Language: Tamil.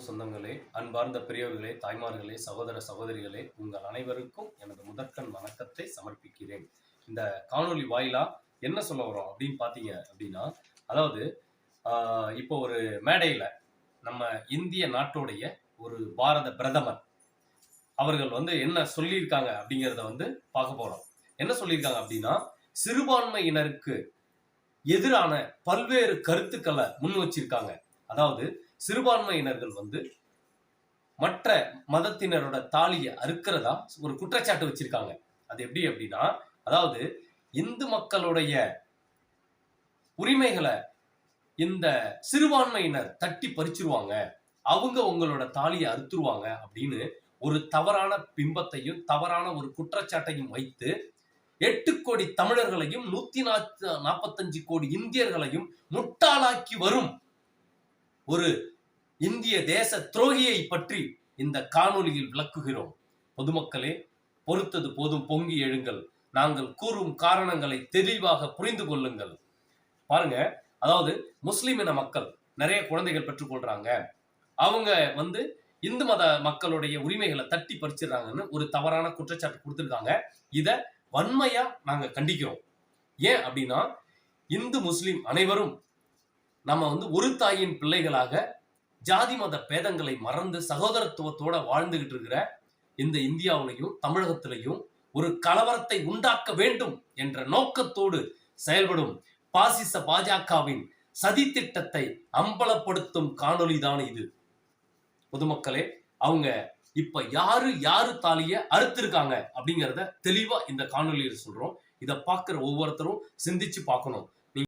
தமிழ் சொந்தங்களே, அன்பார்ந்த பெரியவர்களே, தாய்மார்களே, சகோதர சகோதரிகளே, உங்கள் அனைவருக்கும் எனது முதற்கண் வணக்கத்தை சமர்ப்பிக்கிறேன். இந்த காணொளி வாயிலா என்ன சொல்ல வரோம் அப்படின்னு பார்த்தீங்க அப்படின்னா, அதாவது இப்போ ஒரு மேடையில நம்ம இந்திய நாட்டுடைய ஒரு பாரத பிரதமர் அவர்கள் என்ன சொல்லியிருக்காங்க அப்படிங்கிறத பார்க்க போறோம். என்ன சொல்லியிருக்காங்க அப்படின்னா, சிறுபான்மையினருக்கு எதிரான பல்வேறு கருத்துக்களை முன் வச்சிருக்காங்க. அதாவது சிறுபான்மையினர்கள் மற்ற மதத்தினரோட தாலியை அறுக்கிறதா ஒரு குற்றச்சாட்டு வச்சிருக்காங்க. அது எப்படி அப்படின்னா, அதாவது இந்து மக்களுடைய உரிமைகளை இந்த சிறுபான்மையினர் தட்டி பறிச்சிருவாங்க, அவங்க உங்களோட தாலியை அறுத்துருவாங்க அப்படின்னு ஒரு தவறான பிம்பத்தையும் தவறான ஒரு குற்றச்சாட்டையும் வைத்து 8 கோடி தமிழர்களையும் 145 கோடி இந்தியர்களையும் முட்டாளாக்கி வரும் ஒரு இந்திய தேச துரோகியை பற்றி இந்த காணொலியில் விளக்குகிறோம். பொதுமக்களே, பொறுத்தது போதும், பொங்கி எழுங்கள். நாங்கள் கூறும் காரணங்களை தெளிவாக புரிந்து கொள்ளுங்கள். பாருங்க, அதாவது முஸ்லிம் இன மக்கள் நிறைய குழந்தைகள் பெற்றுக்கொள்றாங்க, அவங்க இந்து மத மக்களுடைய உரிமைகளை தட்டி பறிச்சிடறாங்கன்னு ஒரு தவறான குற்றச்சாட்டு கொடுத்திருக்காங்க. இத வன்மையா நாங்க கண்டிக்கிறோம். ஏன் அப்படின்னா, இந்து முஸ்லிம் அனைவரும் நம்ம ஒரு தாயின் பிள்ளைகளாக ஜாதி மத பேதங்களை மறந்து சகோதரத்துவத்தோட வாழ்ந்துகிட்டு இருக்கிற இந்த இந்தியாவிலையும் தமிழகத்திலையும் ஒரு கலவரத்தை உண்டாக்க வேண்டும் என்ற நோக்கத்தோடு செயல்படும் பாசிச பாஜகவின் சதி திட்டத்தை அம்பலப்படுத்தும் காணொலிதான் இது. பொதுமக்களே, அவங்க இப்ப யாரு தாலிய அறுத்திருக்காங்க அப்படிங்கிறத தெளிவா இந்த காணொலியில் சொல்றோம். இதை பார்க்கிற ஒவ்வொருத்தரும் சிந்திச்சு பார்க்கணும்.